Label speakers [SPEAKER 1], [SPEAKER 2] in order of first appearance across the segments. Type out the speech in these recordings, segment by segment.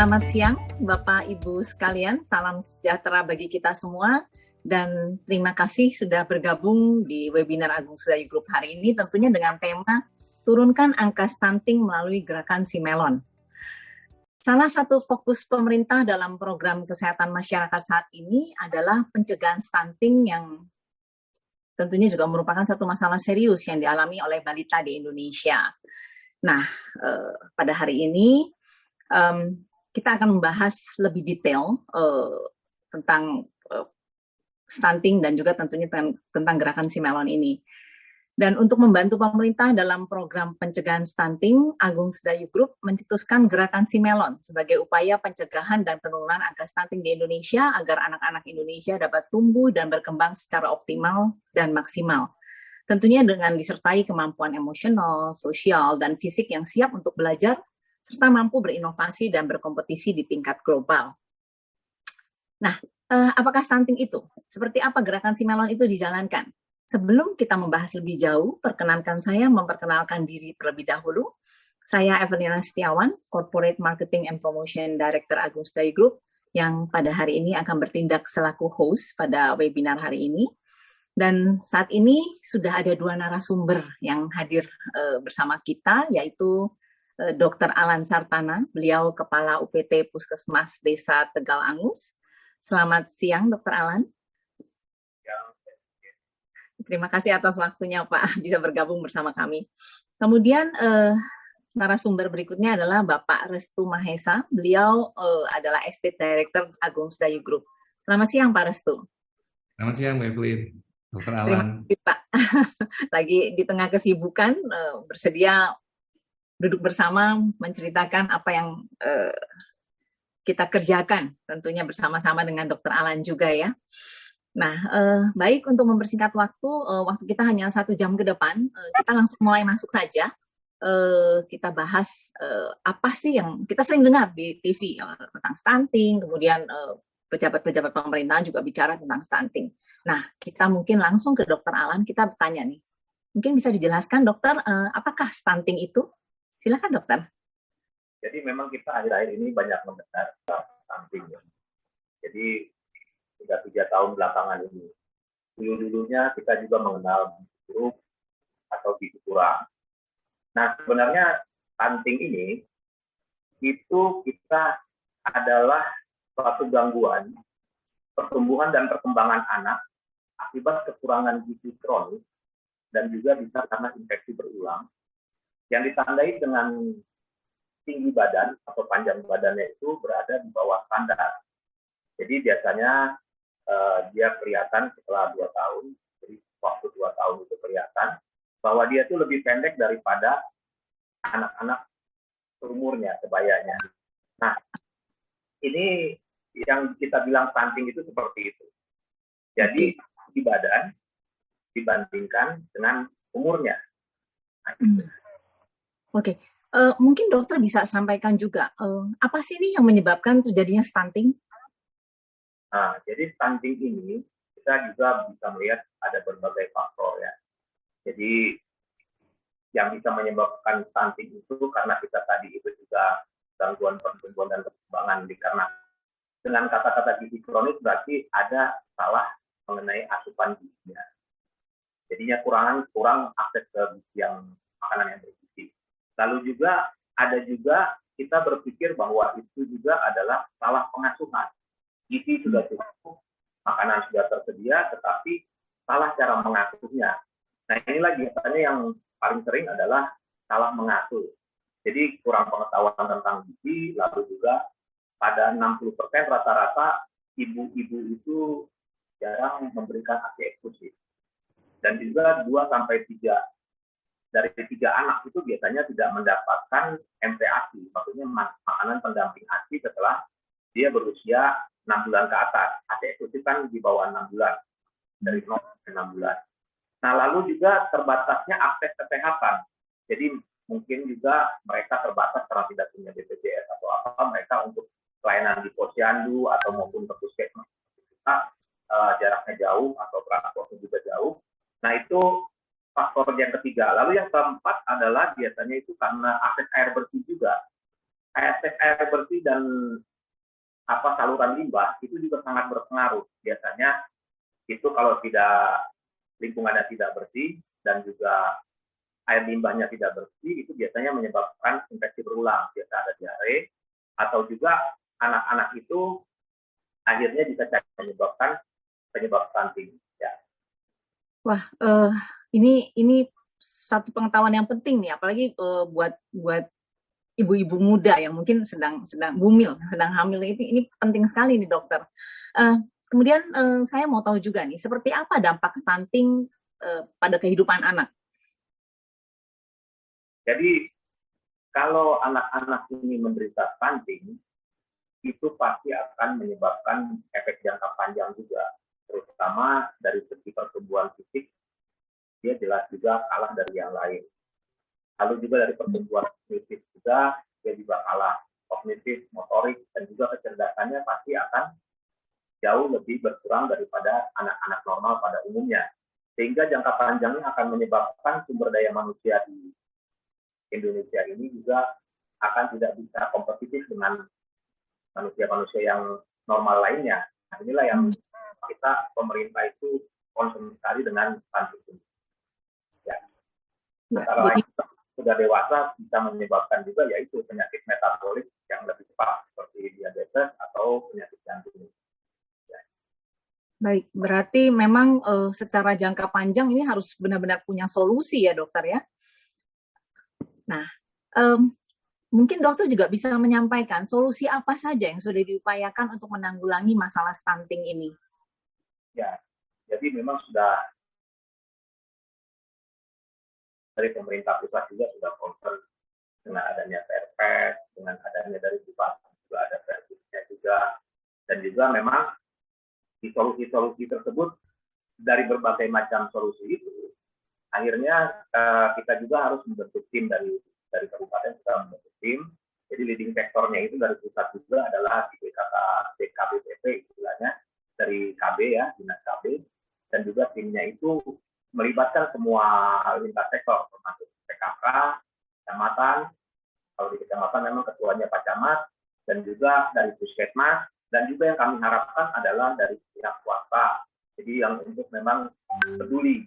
[SPEAKER 1] Selamat siang, Bapak Ibu sekalian. Salam sejahtera bagi kita semua. Dan terima kasih sudah bergabung di webinar Agung Sedayu Group hari ini, tentunya dengan tema Turunkan Angka Stunting Melalui Gerakan Simelon. Salah satu fokus pemerintah dalam program kesehatan masyarakat saat ini adalah pencegahan stunting yang tentunya juga merupakan satu masalah serius yang dialami oleh balita di Indonesia. Nah, pada hari ini kita akan membahas lebih detail tentang stunting dan juga tentunya tentang gerakan Simelon ini. Dan untuk membantu pemerintah dalam program pencegahan stunting, Agung Sedayu Group mencetuskan gerakan Simelon sebagai upaya pencegahan dan penurunan angka stunting di Indonesia agar anak-anak Indonesia dapat tumbuh dan berkembang secara optimal dan maksimal. Tentunya dengan disertai kemampuan emosional, sosial, dan fisik yang siap untuk belajar, serta mampu berinovasi dan berkompetisi di tingkat global. Nah, apakah stunting itu? Seperti apa gerakan Simelon itu dijalankan? Sebelum kita membahas lebih jauh, perkenankan saya memperkenalkan diri terlebih dahulu. Saya Evelina Setiawan, Corporate Marketing and Promotion Director Agung Sedayu Group, yang pada hari ini akan bertindak selaku host pada webinar hari ini. Dan saat ini sudah ada dua narasumber yang hadir bersama kita, yaitu Dr. Alan Sartana, beliau Kepala UPT Puskesmas Desa Tegal Angus. Selamat siang, Dr. Alan. Terima kasih atas waktunya, Pak, bisa bergabung bersama kami. Kemudian narasumber berikutnya adalah Bapak Restu Mahesa. Beliau adalah Estate Director Agung Sedayu Group. Selamat siang, Pak Restu.
[SPEAKER 2] Selamat siang, Mbak Evelyn. Dr. Alan.
[SPEAKER 1] Terima kasih, Pak. Lagi di tengah kesibukan, bersedia duduk bersama menceritakan apa yang kita kerjakan, tentunya bersama-sama dengan Dr. Alan juga ya. Nah, baik, untuk mempersingkat waktu kita hanya 1 jam ke depan, kita langsung mulai masuk saja. Kita bahas apa sih yang kita sering dengar di TV tentang stunting, kemudian pejabat-pejabat pemerintahan juga bicara tentang stunting. Nah, kita mungkin langsung ke Dr. Alan, kita bertanya nih. Mungkin bisa dijelaskan, Dokter, apakah stunting itu? Silakan, Dokter.
[SPEAKER 3] Jadi memang kita akhir-akhir ini banyak mendengar stunting. Jadi sudah 3 tahun belakangan ini. Dulu-dulunya kita juga mengenal buruk atau gizi kurang. Nah, sebenarnya stunting ini itu kita adalah suatu gangguan pertumbuhan dan perkembangan anak akibat kekurangan gizi kronis dan juga bisa karena infeksi berulang yang ditandai dengan tinggi badan atau panjang badannya itu berada di bawah standar. Jadi biasanya dia kelihatan setelah 2 tahun, jadi waktu 2 tahun itu kelihatan bahwa dia itu lebih pendek daripada anak-anak seumurnya, sebayanya. Nah, ini yang kita bilang stunting itu seperti itu. Jadi di badan dibandingkan dengan umurnya. Nah,
[SPEAKER 1] Oke. Mungkin dokter bisa sampaikan juga, apa sih ini yang menyebabkan terjadinya stunting?
[SPEAKER 3] Nah, jadi stunting ini kita juga bisa melihat ada berbagai faktor ya. Jadi yang bisa menyebabkan stunting itu karena kita tadi itu juga gangguan pertumbuhan dan perkembangan dikarenakan dengan kata-kata gizi kronis berarti ada salah mengenai asupan gizinya. Jadinya kurang akses ke gizi yang makanan yang bergizi. Lalu juga ada juga kita berpikir bahwa itu juga adalah salah pengasuhan. Gizi sudah cukup, makanan sudah tersedia, tetapi salah cara mengasuhnya. Nah, inilah biasanya yang paling sering adalah salah mengasuh. Jadi kurang pengetahuan tentang gizi, lalu juga pada 60% rata-rata ibu-ibu itu jarang memberikan ASI eksklusif. Dan juga 2-3 dari 3 anak itu biasanya tidak mendapatkan MPASI, maksudnya makanan pendamping ASI setelah dia berusia 6 bulan ke atas. ASI eksklusif kan di bawah 6 bulan, dari 0 sampai 6 bulan. Nah, lalu juga terbatasnya akses kesehatan. Jadi mungkin juga mereka terbatas karena tidak punya BPJS atau apa, mereka untuk pelayanan di posyandu atau maupun ke puskesmas jaraknya jauh atau transportnya juga jauh. Nah, itu faktor yang ketiga. Lalu yang keempat adalah biasanya itu karena akses air bersih juga. akses air bersih dan saluran limbah itu juga sangat berpengaruh. Biasanya itu kalau lingkungannya tidak bersih dan juga air limbahnya tidak bersih, itu biasanya menyebabkan infeksi berulang, biasa ada diare, atau juga anak-anak itu akhirnya bisa menyebabkan penyebab stunting. Ya.
[SPEAKER 1] Wah, ini satu pengetahuan yang penting nih, apalagi buat ibu-ibu muda yang mungkin sedang hamil, ini penting sekali nih dokter. Kemudian saya mau tahu juga nih, seperti apa dampak stunting pada kehidupan anak?
[SPEAKER 3] Jadi kalau anak-anak ini menderita stunting, itu pasti akan menyebabkan efek jangka panjang juga, terutama dari segi pertumbuhan fisik, dia jelas juga kalah dari yang lain. Lalu juga dari pertumbuhan kognitif juga, dia juga kalah. Kognitif, motorik, dan juga kecerdasannya pasti akan jauh lebih berkurang daripada anak-anak normal pada umumnya. Sehingga jangka panjangnya akan menyebabkan sumber daya manusia di Indonesia ini juga akan tidak bisa kompetitif dengan manusia-manusia yang normal lainnya. Nah, inilah yang pemerintah itu concern sekali dengan stunting. Ya. Antara lain sudah dewasa bisa menyebabkan juga yaitu penyakit metabolik yang lebih cepat seperti diabetes atau penyakit jantung. Ya.
[SPEAKER 1] Baik, berarti memang secara jangka panjang ini harus benar-benar punya solusi ya dokter ya. Nah, mungkin dokter juga bisa menyampaikan solusi apa saja yang sudah diupayakan untuk menanggulangi masalah stunting ini.
[SPEAKER 3] Ya, jadi memang sudah dari pemerintah pusat juga sudah concern dengan adanya Perpres, dengan adanya dari Bupati juga ada Perpresnya juga, dan juga memang di solusi-solusi tersebut dari berbagai macam solusi itu, akhirnya kita juga harus membentuk tim dari kabupaten, kita membentuk tim. Jadi leading sektornya itu dari pusat juga adalah di DKBPP istilahnya, dari KB ya, dinas KB, dan juga timnya itu melibatkan semua lintas sektor, termasuk PKK, kecamatan. Kalau di kecamatan memang ketuanya Pak Camat, dan juga dari Puskesmas, dan juga yang kami harapkan adalah dari pihak swasta. Jadi yang untuk memang peduli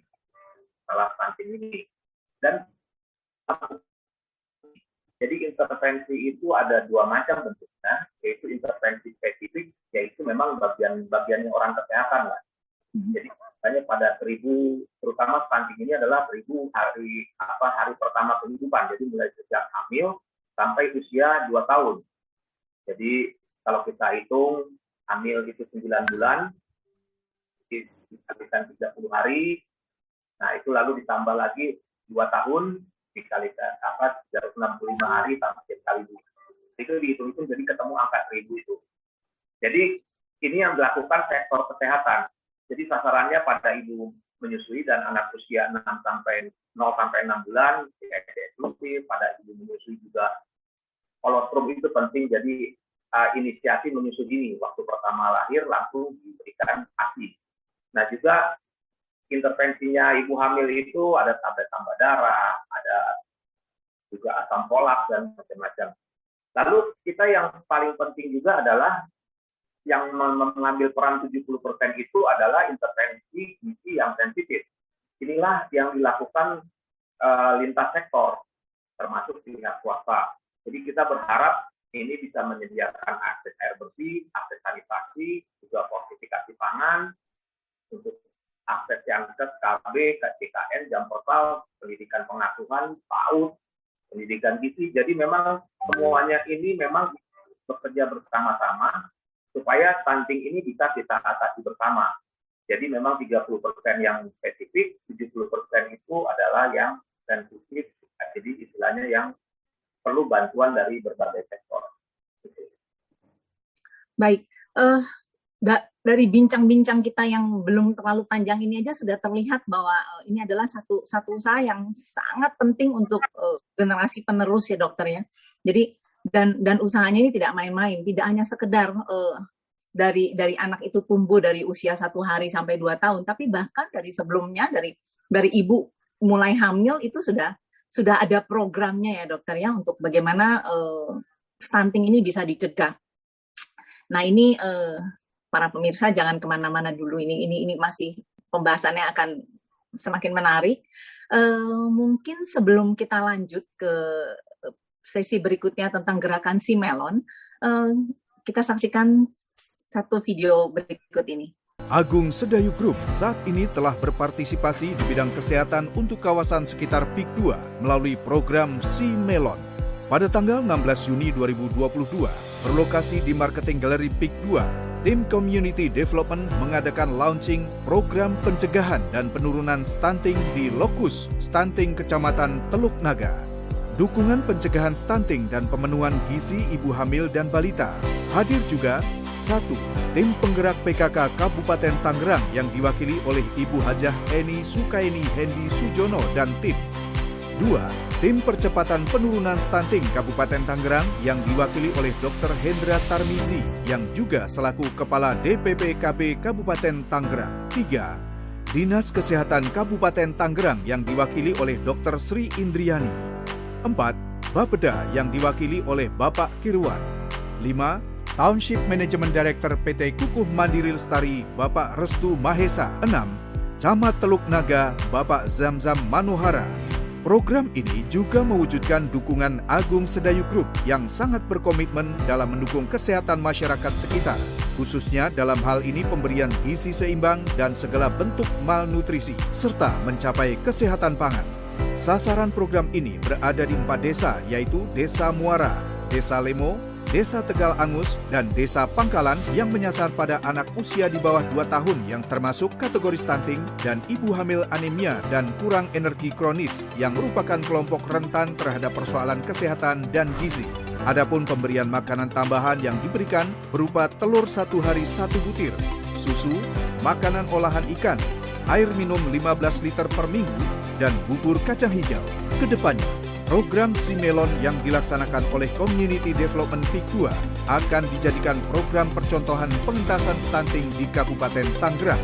[SPEAKER 3] masalah stunting ini. Dan jadi intervensi itu ada dua macam bentuknya, yaitu intervensi spesifik, yaitu memang bagiannya orang kesehatan lah. Jadi misalnya pada 1000, terutama stunting ini adalah 1000 hari pertama kehidupan, jadi mulai sejak hamil sampai usia 2 tahun. Jadi kalau kita hitung hamil itu 9 bulan, dikalikan 30 hari, nah itu lalu ditambah lagi 2 tahun, dikalikan 365 hari sampai kali 2. Itu dihitung-hitung jadi ketemu angka 1000 itu. Jadi ini yang dilakukan sektor kesehatan. Jadi sasarannya pada ibu menyusui dan anak usia 0 sampai 6 bulan, eksklusif, pada ibu menyusui juga kolostrum itu penting. Jadi inisiasi menyusui dini, waktu pertama lahir langsung diberikan ASI. Nah juga intervensinya ibu hamil itu ada tablet tambah darah, ada juga asam folat dan macam-macam. Lalu kita yang paling penting juga adalah yang mengambil peran 70% itu adalah intervensi gizi yang sensitif. Inilah yang dilakukan lintas sektor, termasuk pihak swasta. Jadi kita berharap ini bisa menyediakan akses air bersih, akses sanitasi, juga fortifikasi pangan, untuk akses yang ke KB, KCKN, jam portal, pendidikan pengasuhan, PAUD, pendidikan gizi. Jadi memang semuanya ini memang bekerja bersama-sama supaya stunting ini bisa kita atasi bersama. Jadi memang 30% yang spesifik, 70% itu adalah yang sensitif. Jadi istilahnya yang perlu bantuan dari berbagai sektor.
[SPEAKER 1] Baik, dari bincang-bincang kita yang belum terlalu panjang ini aja sudah terlihat bahwa ini adalah satu usaha yang sangat penting untuk generasi penerus ya dokter ya. Jadi dan usahanya ini tidak main-main, tidak hanya sekedar dari anak itu tumbuh dari usia 1 hari sampai 2 tahun, tapi bahkan dari sebelumnya dari ibu mulai hamil itu sudah ada programnya ya dokter ya, untuk bagaimana stunting ini bisa dicegah. Nah ini para pemirsa jangan kemana-mana dulu, ini masih pembahasannya akan semakin menarik. Mungkin sebelum kita lanjut ke sesi berikutnya tentang gerakan si melon, kita saksikan satu video berikut ini.
[SPEAKER 4] Agung Sedayu Group saat ini telah berpartisipasi di bidang kesehatan untuk kawasan sekitar PIK 2 melalui program Si Melon. Pada tanggal 16 Juni 2022, berlokasi di Marketing Gallery PIK 2, tim Community Development mengadakan launching program pencegahan dan penurunan stunting di Lokus Stunting Kecamatan Teluk Naga. Dukungan pencegahan stunting dan pemenuhan gizi ibu hamil dan balita. Hadir juga 1. Tim penggerak PKK Kabupaten Tangerang yang diwakili oleh Ibu Hajah Eni Sukaini Hendi Sujono dan tim. 2. Tim percepatan penurunan stunting Kabupaten Tangerang yang diwakili oleh Dr. Hendra Tarmizi yang juga selaku Kepala DPPKB Kabupaten Tangerang. 3. Dinas Kesehatan Kabupaten Tangerang yang diwakili oleh Dr. Sri Indriani. 4. Bapeda yang diwakili oleh Bapak Kirwan. 5. Township Management Director PT Kukuh Mandiri Lestari, Bapak Restu Mahesa. 6. Camat Teluk Naga, Bapak Zamzam Manohara. Program ini juga mewujudkan dukungan Agung Sedayu Group yang sangat berkomitmen dalam mendukung kesehatan masyarakat sekitar, khususnya dalam hal ini pemberian gizi seimbang dan segala bentuk malnutrisi, serta mencapai kesehatan pangan. Sasaran program ini berada di 4 desa, yaitu Desa Muara, Desa Lemo, Desa Tegal Angus, dan Desa Pangkalan yang menyasar pada anak usia di bawah 2 tahun yang termasuk kategori stunting dan ibu hamil anemia dan kurang energi kronis yang merupakan kelompok rentan terhadap persoalan kesehatan dan gizi. Adapun pemberian makanan tambahan yang diberikan berupa telur 1 hari 1 butir, susu, makanan olahan ikan, air minum 15 liter per minggu, dan bubur kacang hijau. Kedepannya, program Si Melon yang dilaksanakan oleh Community Development PIK 2 akan dijadikan program percontohan pengentasan stunting di Kabupaten Tangerang.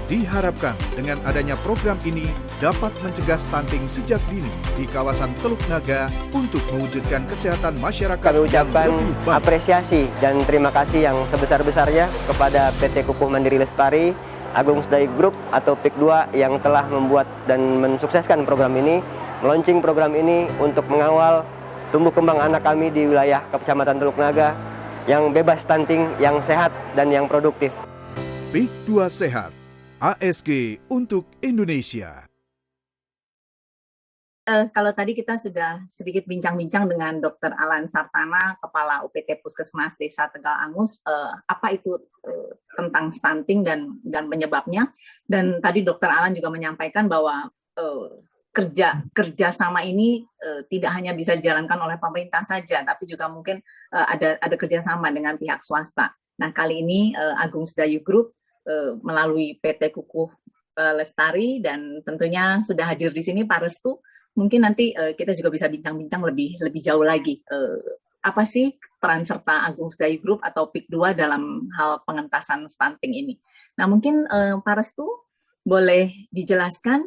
[SPEAKER 4] Diharapkan dengan adanya program ini dapat mencegah stunting sejak dini di kawasan Teluk Naga untuk mewujudkan kesehatan masyarakat
[SPEAKER 5] Kami ucapkan
[SPEAKER 4] yang lebih baik.
[SPEAKER 5] apresiasi dan terima kasih yang sebesar-besarnya kepada PT Kukuh Mandiri Lestari, Agung Sedayu Group atau PIK 2 yang telah membuat dan mensukseskan program ini, meluncing program ini untuk mengawal tumbuh kembang anak kami di wilayah Kecamatan Teluk Naga yang bebas stunting, yang sehat dan yang produktif.
[SPEAKER 4] PIK 2 Sehat, ASG untuk Indonesia.
[SPEAKER 1] Kalau tadi kita sudah sedikit bincang-bincang dengan Dr. Alan Sartana, Kepala UPT Puskesmas Desa Tegal Angus, apa itu tentang stunting dan penyebabnya. Dan tadi Dr. Alan juga menyampaikan bahwa kerjasama ini tidak hanya bisa dijalankan oleh pemerintah saja, tapi juga mungkin ada kerjasama dengan pihak swasta. Nah kali ini Agung Sedayu Group melalui PT Kukuh Lestari dan tentunya sudah hadir di sini Pak Restu. Mungkin nanti kita juga bisa bincang-bincang lebih jauh lagi. Apa sih peran serta Agung Sedayu Group atau PIK 2 dalam hal pengentasan stunting ini? Nah mungkin Pak Restu boleh dijelaskan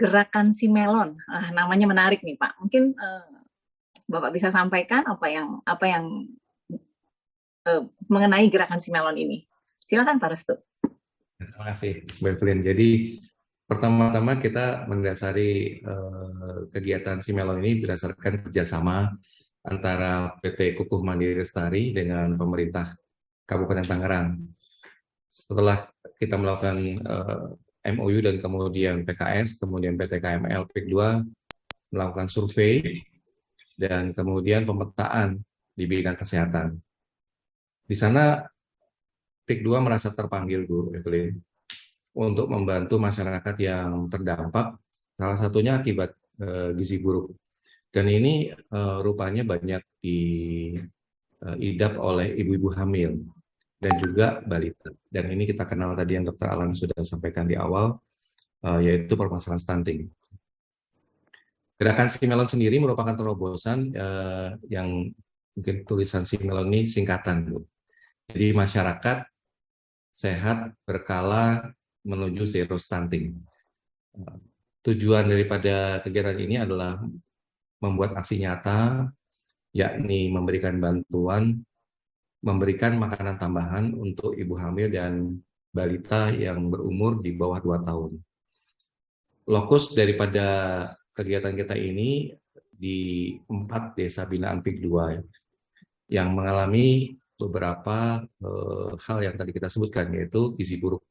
[SPEAKER 1] gerakan Si Melon. Namanya menarik nih Pak. Mungkin Bapak bisa sampaikan apa yang mengenai gerakan Si Melon ini. Silakan Pak Restu.
[SPEAKER 2] Terima kasih, Mbak Evelyn. Jadi pertama-tama kita mendasari kegiatan Si Melon ini berdasarkan kerjasama antara PT Kukuh Mandiri Lestari dengan pemerintah Kabupaten Tangerang. Setelah kita melakukan MOU dan kemudian PKS, kemudian PT KML PIK 2 melakukan survei dan kemudian pemetaan di bidang kesehatan. Di sana PIK 2 merasa terpanggil, Bu Evelyn, untuk membantu masyarakat yang terdampak, salah satunya akibat gizi buruk. Dan ini rupanya banyak diidap oleh ibu-ibu hamil dan juga balita. Dan ini kita kenal tadi yang Dr. Alan sudah sampaikan di awal, yaitu permasalahan stunting. Gerakan Si Melon sendiri merupakan terobosan yang mungkin tulisan Si Melon ini singkatan, Bu. Jadi masyarakat sehat berkala menuju zero stunting. Tujuan daripada kegiatan ini adalah membuat aksi nyata yakni memberikan bantuan, memberikan makanan tambahan untuk ibu hamil dan balita yang berumur di bawah 2 tahun. Lokus daripada kegiatan kita ini di 4 desa binaan PIK 2 yang mengalami beberapa hal yang tadi kita sebutkan, yaitu gizi buruk.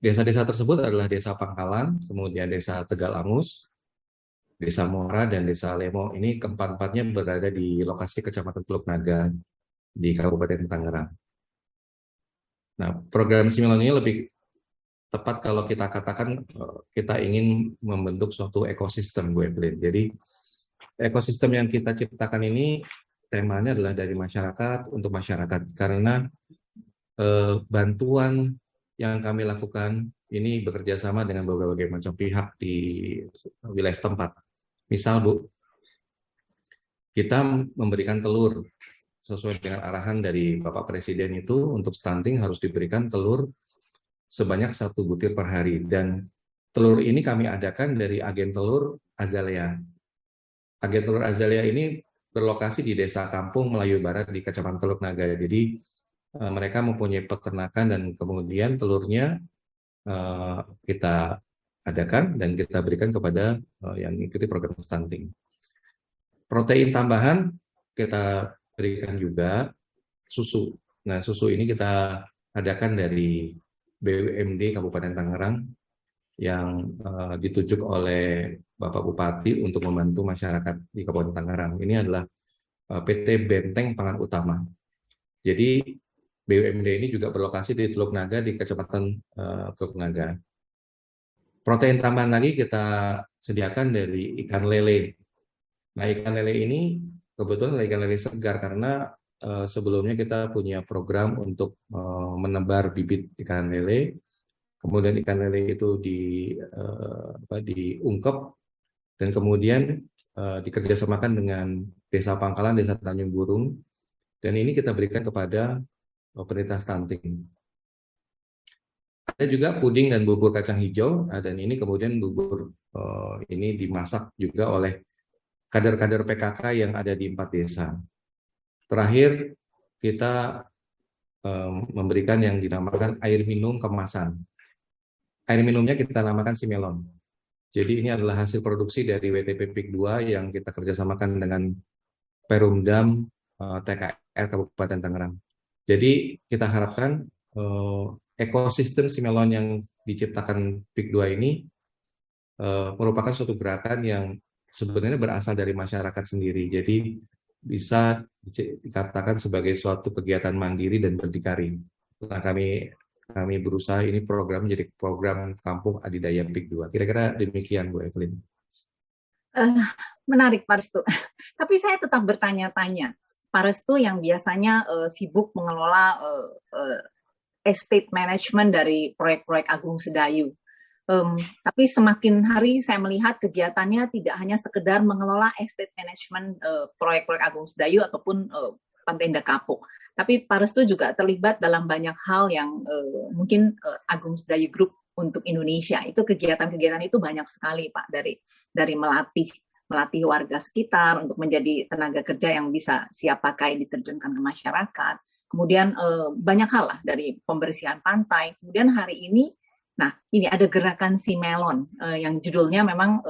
[SPEAKER 2] Desa-desa tersebut adalah Desa Pangkalan, kemudian Desa Tegal Angus, Desa Muara, dan Desa Lemo. Ini keempat-empatnya berada di lokasi Kecamatan Teluk Naga di Kabupaten Tangerang. Nah, program Similon ini lebih tepat kalau kita katakan kita ingin membentuk suatu ekosistem, Bu Evelyn. Jadi ekosistem yang kita ciptakan ini temanya adalah dari masyarakat untuk masyarakat, karena bantuan yang kami lakukan ini bekerja sama dengan berbagai macam pihak di wilayah tempat. Misal, Bu, kita memberikan telur sesuai dengan arahan dari Bapak Presiden, itu untuk stunting harus diberikan telur sebanyak 1 butir per hari, dan telur ini kami adakan dari agen telur Azalea. Agen telur Azalea ini berlokasi di Desa Kampung Melayu Barat di Kecamatan Teluk Naga. Jadi mereka mempunyai peternakan dan kemudian telurnya kita adakan dan kita berikan kepada yang mengikuti program stunting. Protein tambahan kita berikan juga susu. Nah, susu ini kita adakan dari BUMD Kabupaten Tangerang yang ditunjuk oleh Bapak Bupati untuk membantu masyarakat di Kabupaten Tangerang. Ini adalah PT Benteng Pangan Utama. Jadi BUMD ini juga berlokasi di Teluk Naga di Kecamatan Teluk Naga. Protein tambahan lagi kita sediakan dari ikan lele. Nah, ikan lele ini kebetulan ikan lele segar karena sebelumnya kita punya program untuk menebar bibit ikan lele. Kemudian ikan lele itu diungkep dan kemudian dikerjasamakan dengan Desa Pangkalan, Desa Tanjung Burung, dan ini kita berikan kepada penderita stunting. Ada juga puding dan bubur kacang hijau, dan ini kemudian bubur ini dimasak juga oleh kader-kader PKK yang ada di 4 desa. Terakhir, kita memberikan yang dinamakan air minum kemasan. Air minumnya kita namakan Simelon. Jadi ini adalah hasil produksi dari WTP PIK 2 yang kita kerjasamakan dengan Perumdam TKR Kabupaten Tangerang. Jadi kita harapkan ekosistem Simelon yang diciptakan PIK 2 ini merupakan suatu gerakan yang sebenarnya berasal dari masyarakat sendiri. Jadi bisa dikatakan sebagai suatu kegiatan mandiri dan berdikari. Nah, kami berusaha ini program menjadi program Kampung Adidaya PIK 2. Kira-kira demikian, Bu Evelyn.
[SPEAKER 1] Menarik, Pak Restu. Tapi saya tetap bertanya-tanya. Pak Restu yang biasanya sibuk mengelola estate management dari proyek-proyek Agung Sedayu. Tapi semakin hari saya melihat kegiatannya tidak hanya sekedar mengelola estate management proyek-proyek Agung Sedayu ataupun Pantai Indah Kapuk. Tapi Pak Restu juga terlibat dalam banyak hal yang mungkin Agung Sedayu Group untuk Indonesia. Itu kegiatan-kegiatan itu banyak sekali, Pak, dari melatih warga sekitar untuk menjadi tenaga kerja yang bisa siap pakai diterjunkan ke masyarakat. Kemudian banyak hal lah, dari pembersihan pantai. Kemudian hari ini, nah ini ada gerakan Simelon yang judulnya memang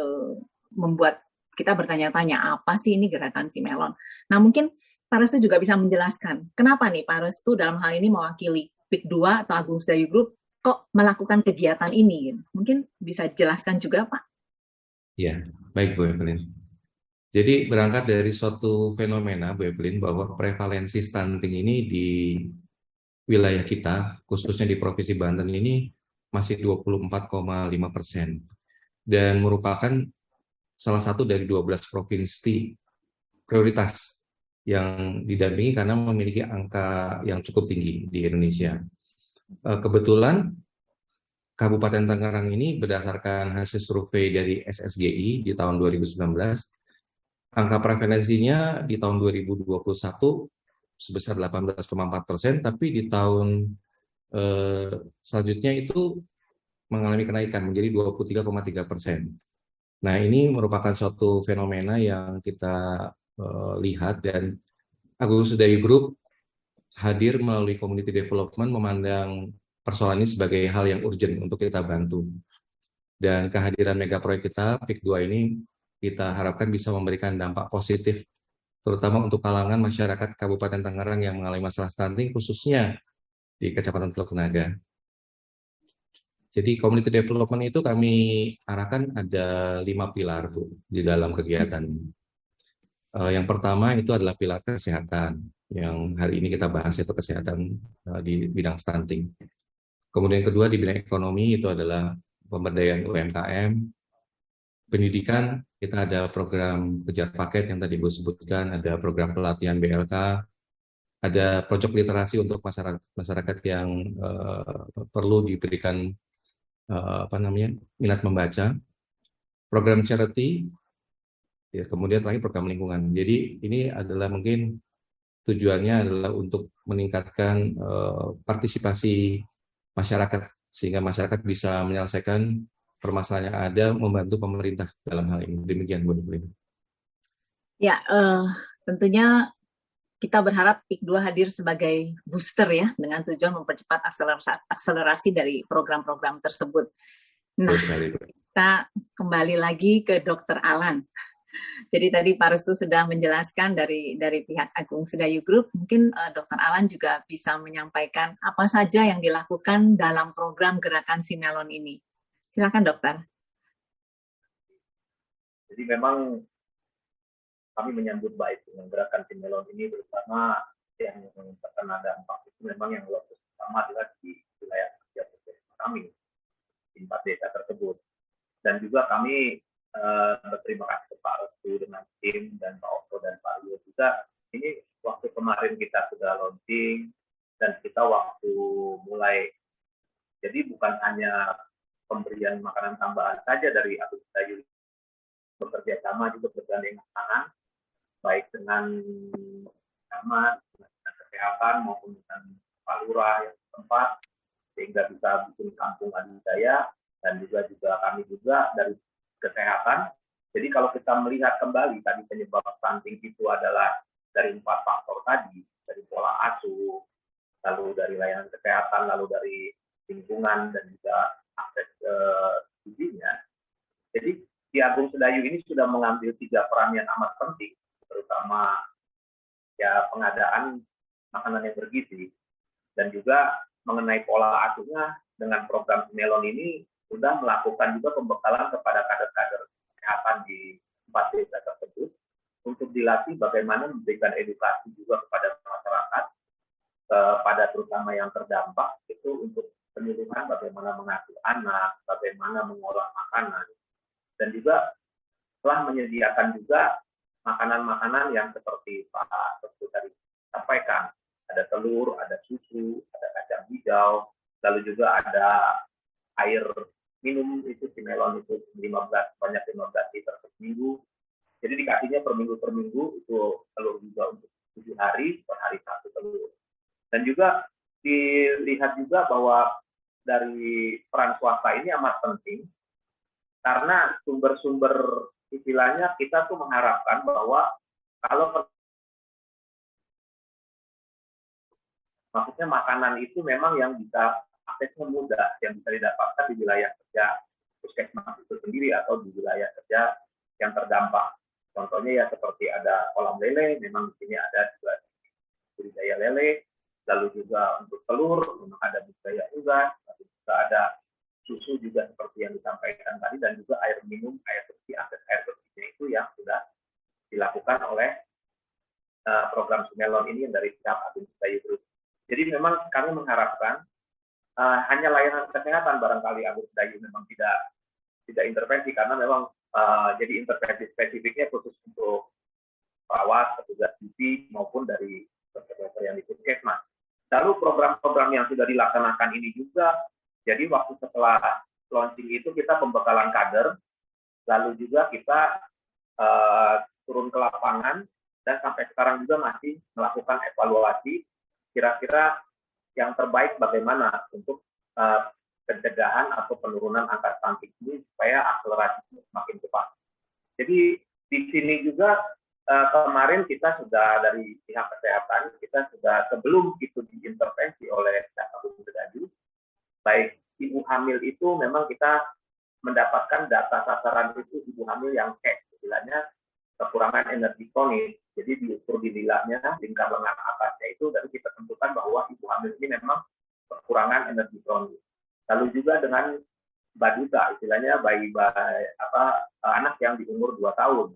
[SPEAKER 1] membuat kita bertanya-tanya, apa sih ini gerakan Simelon? Nah, mungkin Pak Restu juga bisa menjelaskan, kenapa nih Pak Restu dalam hal ini mewakili PIK 2 atau Agung Sedayu Group kok melakukan kegiatan ini? Mungkin bisa jelaskan juga, Pak?
[SPEAKER 2] Ya, baik Bu Evelyn. Jadi berangkat dari suatu fenomena, Bu Evelyn, bahwa prevalensi stunting ini di wilayah kita, khususnya di Provinsi Banten ini, masih 24,5%. Dan merupakan salah satu dari 12 provinsi prioritas yang didampingi karena memiliki angka yang cukup tinggi di Indonesia. Kebetulan Kabupaten Tangerang ini berdasarkan hasil survei dari SSGI di tahun 2019, angka prevalensinya di tahun 2021 sebesar 18,4%, tapi di tahun selanjutnya itu mengalami kenaikan menjadi 23,3%. Nah, ini merupakan suatu fenomena yang kita lihat, dan Agung Sedayu Group hadir melalui community development memandang persoalan ini sebagai hal yang urgent untuk kita bantu. Dan kehadiran mega proyek kita, PIK 2 ini, kita harapkan bisa memberikan dampak positif, terutama untuk kalangan masyarakat Kabupaten Tangerang yang mengalami masalah stunting, khususnya di Kecamatan Teluk Naga. Jadi community development itu kami arahkan ada 5 pilar, Bu, di dalam kegiatan. Yang pertama itu adalah pilar kesehatan, yang hari ini kita bahas, yaitu kesehatan di bidang stunting. Kemudian yang kedua di bidang ekonomi itu adalah pemberdayaan UMKM. Pendidikan, kita ada program kejar paket yang tadi Bu sebutkan, ada program pelatihan BLK, ada proyek literasi untuk masyarakat yang perlu diberikan minat membaca, program charity, ya, kemudian terakhir program lingkungan. Jadi ini adalah mungkin tujuannya adalah untuk meningkatkan partisipasi masyarakat, sehingga masyarakat bisa menyelesaikan permasalahan yang ada, membantu pemerintah dalam hal ini. Demikian, Bu Evelyn.
[SPEAKER 1] Ya, tentunya kita berharap PIK 2 hadir sebagai booster ya, dengan tujuan mempercepat akselerasi dari program-program tersebut. Nah, kita kembali lagi ke Dr. Alan. Jadi tadi Pak Restu sudah menjelaskan dari pihak Agung Sedayu Group, mungkin Dr. Alan juga bisa menyampaikan apa saja yang dilakukan dalam program Gerakan Simelon ini. Silakan, Dokter.
[SPEAKER 3] Jadi memang kami menyambut baik dengan Gerakan Simelon ini, bersama yang terkena dampak itu memang yang luar biasa pertama adalah di wilayah kerja kami di 4 desa tersebut. Dan juga kami berterima kasih ke Pak Restu dengan tim dan Pak Okto dan Pak Rio juga. Ini waktu kemarin kita sudah launching dan kita waktu mulai, jadi bukan hanya pemberian makanan tambahan saja dari Agung Sedayu, bekerja sama juga bergandengan tangan baik dengan camat, dengan kesehatan maupun dengan Pak Lurah yang tempat, sehingga bisa bikin kampung adidaya, dan juga kami juga dari kesehatan. Jadi kalau kita melihat kembali tadi penyebab stunting itu adalah dari 4 faktor tadi, dari pola asuh, lalu dari layanan kesehatan, lalu dari lingkungan, dan juga akses gizinya. Jadi di Agung Sedayu ini sudah mengambil 3 peran yang amat penting, terutama ya pengadaan makanan yang bergizi, dan juga mengenai pola asuhnya dengan program Simelon ini sudah melakukan juga pembekalan kepada kader-kader kesehatan di 4 desa tersebut untuk dilatih bagaimana memberikan edukasi juga kepada masyarakat, pada terutama yang terdampak itu untuk penyuluhan bagaimana mengasuh anak, bagaimana mengolah makanan, dan juga telah menyediakan juga makanan-makanan yang seperti Pak Restu tadi sampaikan, ada telur, ada susu, ada kacang hijau, lalu juga ada air minum itu Simelon itu banyak 15 liter per minggu. Jadi dikasihnya per minggu itu telur juga untuk 7 hari, per hari 1 telur. Dan juga dilihat juga bahwa dari peran swasta ini amat penting, karena sumber-sumber istilahnya kita tuh mengharapkan bahwa kalau maksudnya makanan itu memang yang bisa aksesnya mudah, yang bisa didapatkan di wilayah kerja puskesmas itu sendiri atau di wilayah kerja yang terdampak. Contohnya ya seperti ada kolam lele, memang di sini ada juga budidaya lele, lalu juga untuk telur memang ada budidaya unggas, lalu juga ada susu juga seperti yang disampaikan tadi, dan juga air minum, air bersih, akses air bersihnya itu yang sudah dilakukan oleh program Simelon ini yang dari pihak Agung Sedayu Group. Jadi memang kami mengharapkan hanya layanan kesehatan barangkali Agung Sedayu memang tidak intervensi, karena memang jadi intervensi spesifiknya khusus untuk perawat, petugas gizi maupun dari dokter-dokter yang di puskesmas. Lalu program-program yang sudah dilaksanakan ini juga, jadi waktu setelah launching itu kita pembekalan kader, lalu juga kita turun ke lapangan, dan sampai sekarang juga masih melakukan evaluasi kira-kira yang terbaik bagaimana untuk pencegahan atau penurunan angka stunting ini supaya akselerasi semakin cepat. Jadi di sini juga kemarin kita sudah dari pihak kesehatan, kita sudah sebelum itu diintervensi oleh pihak Agung Sedayu, baik ibu hamil itu memang kita mendapatkan data sasaran itu ibu hamil yang istilahnya kekurangan energi kronis. Jadi diukur di lilanya, lingkar lengan atasnya itu, dan kita tentukan bahwa ibu hamil ini memang kekurangan energi kronis. Lalu juga dengan baduta, istilahnya anak yang di umur 2 tahun.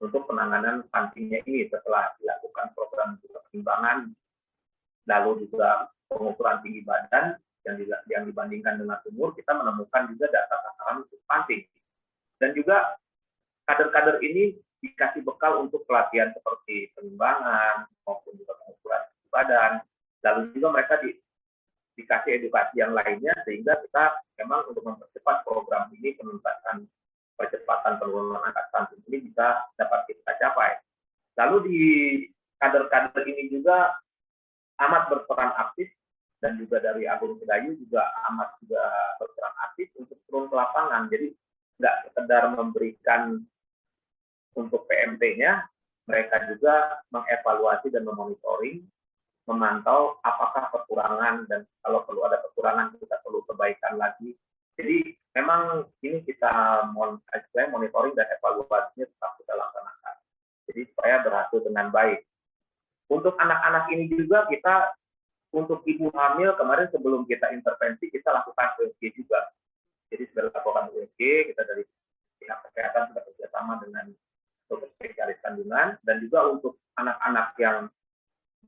[SPEAKER 3] Untuk penanganan stuntingnya ini setelah dilakukan program pertimbangan, lalu juga pengukuran tinggi badan yang dibandingkan dengan umur, kita menemukan juga data sasaran untuk stunting. Dan juga kader-kader ini dikasih bekal untuk pelatihan seperti penimbangan maupun juga pengukuran tinggi badan. Lalu juga mereka dikasih edukasi yang lainnya, sehingga kita memang untuk mempercepat program ini, menuntaskan percepatan penurunan angka stunting ini bisa dapat kita capai. Lalu di kader-kader ini juga amat berperan aktif, dan juga dari Agung Sedayu juga amat juga berperan aktif untuk turun ke lapangan. Jadi nggak sekedar memberikan untuk PMT-nya, mereka juga mengevaluasi dan memonitoring, memantau apakah kekurangan, dan kalau perlu ada kekurangan kita perlu perbaikan lagi. Jadi memang ini kita monitoring dan evaluasinya tetap kita laksanakan. Jadi supaya berhasil dengan baik. Untuk anak-anak ini juga kita, untuk ibu hamil kemarin sebelum kita intervensi kita lakukan USG juga. Jadi sudah lakukan USG, kita dari pihak kesehatan sudah bekerjasama dengan dokter spesialis kandungan, dan juga untuk anak-anak yang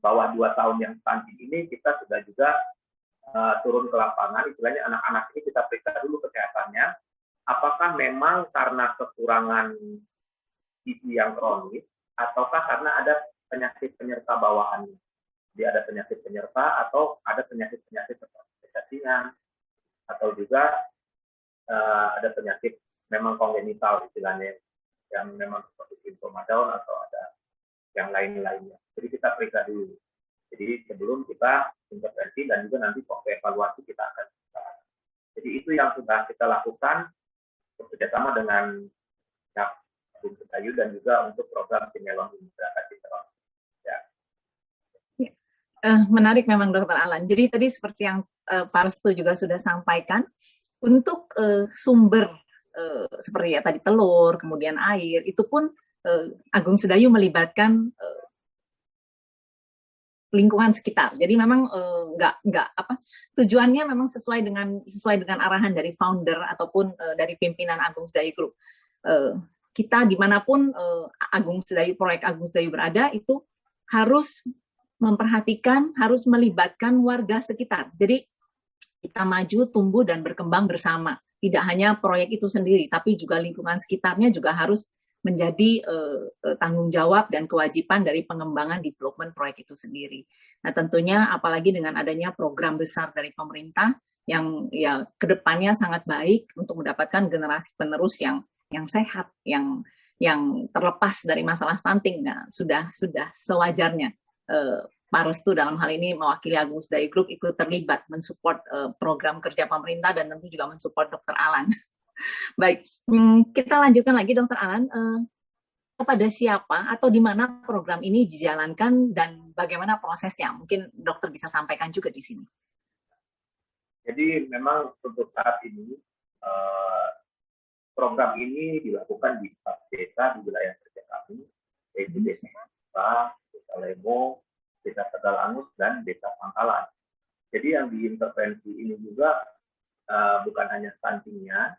[SPEAKER 3] bawah 2 tahun yang stunting ini kita sudah juga turun ke lapangan, istilahnya anak-anak ini kita periksa dulu kesehatannya, apakah memang karena kekurangan gizi yang kronis, ataukah karena ada penyakit penyerta bawaannya. Jadi ada penyakit penyerta atau ada penyakit-penyakit seperti kecacingan, atau juga ada penyakit memang kongenital istilahnya, yang memang seperti sindrom Down atau ada yang lain-lainnya. Jadi kita periksa dulu. Jadi sebelum kita intervensi, dan juga nanti waktu evaluasi kita akan. Jadi itu yang sudah kita lakukan bekerjasama dengan pihak Agung Sedayu, dan juga untuk program Simelon ini. Ya.
[SPEAKER 1] Menarik memang Dr. Alan. Jadi tadi seperti yang Pak Restu juga sudah sampaikan, untuk sumber seperti ya tadi telur, kemudian air, itu pun Agung Sedayu melibatkan lingkungan sekitar. Jadi memang tujuannya memang sesuai dengan arahan dari founder ataupun dari pimpinan Agung Sedayu Group. Kita dimanapun proyek Agung Sedayu berada, itu harus memperhatikan, harus melibatkan warga sekitar. Jadi kita maju, tumbuh, dan berkembang bersama. Tidak hanya proyek itu sendiri, tapi juga lingkungan sekitarnya juga harus menjadi tanggung jawab dan kewajiban dari pengembangan development proyek itu sendiri. Nah tentunya apalagi dengan adanya program besar dari pemerintah yang ya kedepannya sangat baik untuk mendapatkan generasi penerus yang sehat, yang terlepas dari masalah stunting. Nah sudah sewajarnya Pak Restu dalam hal ini mewakili Agung Sedayu Group ikut terlibat mensupport program kerja pemerintah, dan tentu juga mensupport Dr. Alan. Baik, kita lanjutkan lagi Dr. Alan. Kepada siapa atau di mana program ini dijalankan dan bagaimana prosesnya? Mungkin dokter bisa sampaikan juga di sini.
[SPEAKER 3] Jadi memang untuk saat ini program ini dilakukan di 4 desa di wilayah kerja kami, yaitu Desa Mangsa, Desa Lemo, Desa Tegalangus, dan Desa Pangkalan. Jadi yang diintervensi ini juga bukan hanya stuntingnya,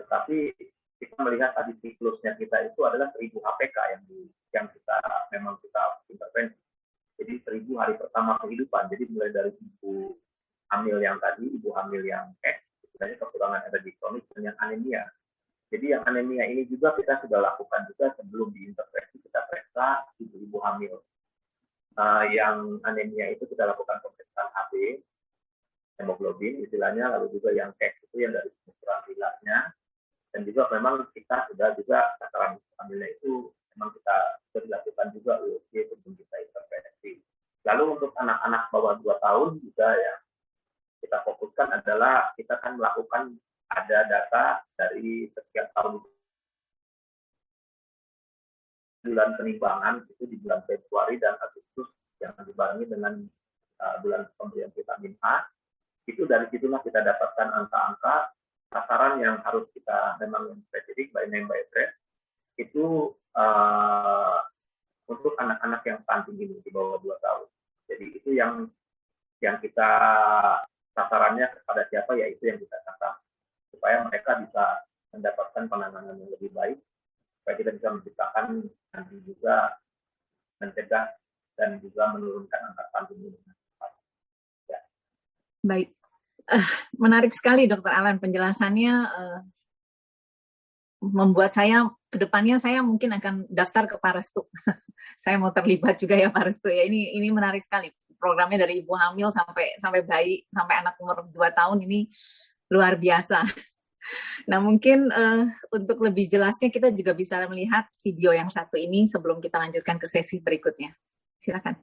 [SPEAKER 3] tetapi kita melihat tadi siklusnya kita itu adalah 1000 HPK yang kita intervensi. Jadi 1000 hari pertama kehidupan. Jadi mulai dari ibu hamil yang tadi, ibu hamil yang istilahnya kekurangan energi kronis, dan yang anemia. Jadi yang anemia ini juga kita sudah lakukan juga sebelum diintervensi, kita periksa ibu-ibu hamil. Yang anemia itu kita lakukan pemeriksaan HB, hemoglobin istilahnya, lalu juga yang itu yang dari pengukuran lilanya. Dan juga memang kita sudah juga takaran hamilnya itu memang kita sudah dilakukan juga USG sebelum kita intervensi. Lalu untuk anak-anak bawah 2 tahun juga yang kita fokuskan adalah kita akan melakukan ada data dari setiap tahun bulan penimbangan itu di bulan Februari dan Agustus yang dibarengi dengan bulan pemberian vitamin A. Itu dari situlah kita dapatkan angka-angka sasaran yang harus kita memang spesifik by name by brand itu untuk anak-anak yang stunting ini di bawah 2 tahun. Jadi itu yang kita sasarannya kepada siapa, yaitu yang kita sasar supaya mereka bisa mendapatkan penanganan yang lebih baik, supaya kita bisa menciptakan nanti juga mencegah dan juga menurunkan angka stunting ini. Ya.
[SPEAKER 1] Baik, menarik sekali Dr. Alan penjelasannya. Membuat saya kedepannya saya mungkin akan daftar ke Parestu. Saya mau terlibat juga ya Parestu ya. Ini menarik sekali. Programnya dari ibu hamil sampai bayi sampai anak umur 2 tahun ini luar biasa. Nah mungkin untuk lebih jelasnya kita juga bisa melihat video yang satu ini sebelum kita lanjutkan ke sesi berikutnya. Silakan.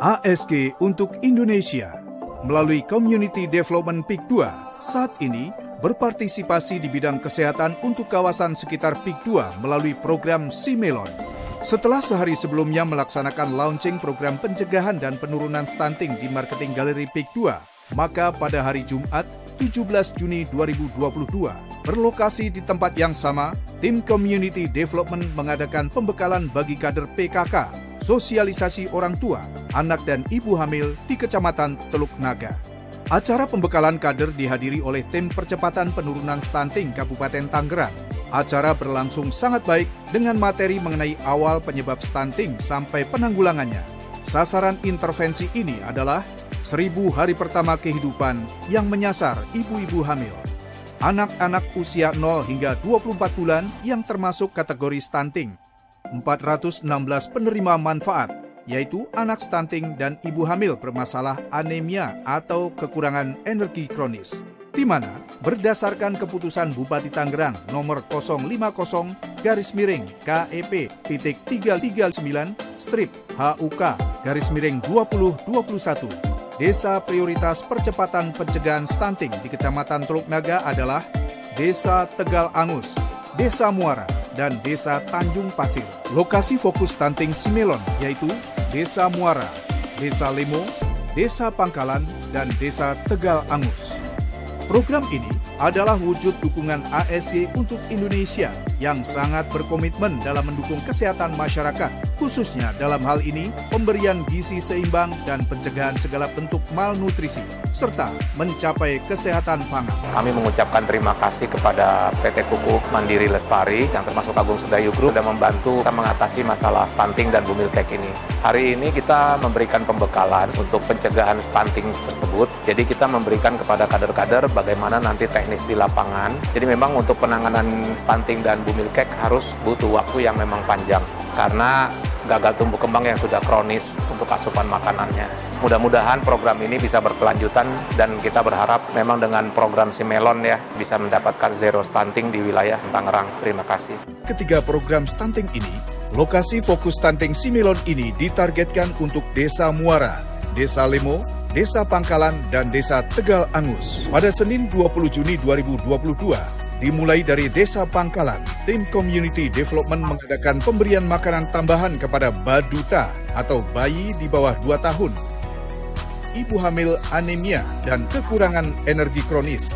[SPEAKER 4] ASG untuk Indonesia melalui Community Development PIK 2 saat ini berpartisipasi di bidang kesehatan untuk kawasan sekitar PIK 2 melalui program Simelon. Setelah sehari sebelumnya melaksanakan launching program pencegahan dan penurunan stunting di Marketing Galeri PIK 2, maka pada hari Jumat 17 Juni 2022, berlokasi di tempat yang sama, tim Community Development mengadakan pembekalan bagi kader PKK, sosialisasi orang tua, anak dan ibu hamil di Kecamatan Teluk Naga. Acara pembekalan kader dihadiri oleh tim percepatan penurunan stunting Kabupaten Tangerang. Acara berlangsung sangat baik dengan materi mengenai awal penyebab stunting sampai penanggulangannya. Sasaran intervensi ini adalah 1000 hari pertama kehidupan yang menyasar ibu-ibu hamil. Anak-anak usia 0 hingga 24 bulan yang termasuk kategori stunting. 416 penerima manfaat, yaitu anak stunting dan ibu hamil bermasalah anemia atau kekurangan energi kronis, di mana berdasarkan keputusan Bupati Tangerang nomor 050-KEP-339-HUK-2021, Desa Prioritas Percepatan Pencegahan Stunting di Kecamatan Teluk Naga adalah Desa Tegal Angus, Desa Muara, dan Desa Tanjung Pasir. Lokasi fokus stunting Simelon yaitu Desa Muara, Desa Lemo, Desa Pangkalan, dan Desa Tegal Angus. Program ini adalah wujud dukungan ASG untuk Indonesia yang sangat berkomitmen dalam mendukung kesehatan masyarakat, khususnya dalam hal ini pemberian gizi seimbang dan pencegahan segala bentuk malnutrisi, serta mencapai kesehatan pangan.
[SPEAKER 6] Kami mengucapkan terima kasih kepada PT Kukuh Mandiri Lestari yang termasuk Agung Sedayu Group sudah membantu kita mengatasi masalah stunting dan bumil cake ini. Hari ini kita memberikan pembekalan untuk pencegahan stunting tersebut. Jadi kita memberikan kepada kader-kader bagaimana nanti teknis di lapangan. Jadi memang untuk penanganan stunting dan bumil cake harus butuh waktu yang memang panjang karena gagal tumbuh kembang yang sudah kronis untuk asupan makanannya. Mudah-mudahan program ini bisa berkelanjutan dan kita berharap memang dengan program Simelon ya bisa mendapatkan zero stunting di wilayah Tangerang. Terima kasih.
[SPEAKER 4] Ketiga program stunting ini, lokasi fokus stunting Simelon ini ditargetkan untuk Desa Muara, Desa Lemo, Desa Pangkalan, dan Desa Tegal Angus. Pada Senin 20 Juni 2022, dimulai dari Desa Pangkalan, tim Community Development mengadakan pemberian makanan tambahan kepada baduta atau bayi di bawah 2 tahun, ibu hamil anemia dan kekurangan energi kronis,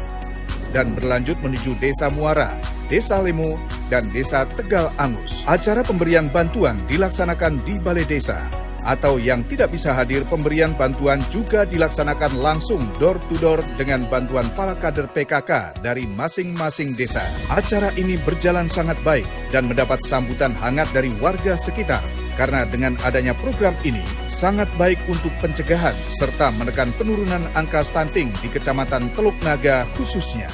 [SPEAKER 4] dan berlanjut menuju Desa Muara, Desa Lemo, dan Desa Tegal Angus. Acara pemberian bantuan dilaksanakan di Balai Desa, atau yang tidak bisa hadir, pemberian bantuan juga dilaksanakan langsung door to door dengan bantuan para kader PKK dari masing-masing desa. Acara ini berjalan sangat baik dan mendapat sambutan hangat dari warga sekitar karena dengan adanya program ini sangat baik untuk pencegahan serta menekan penurunan angka stunting di Kecamatan Teluk Naga khususnya.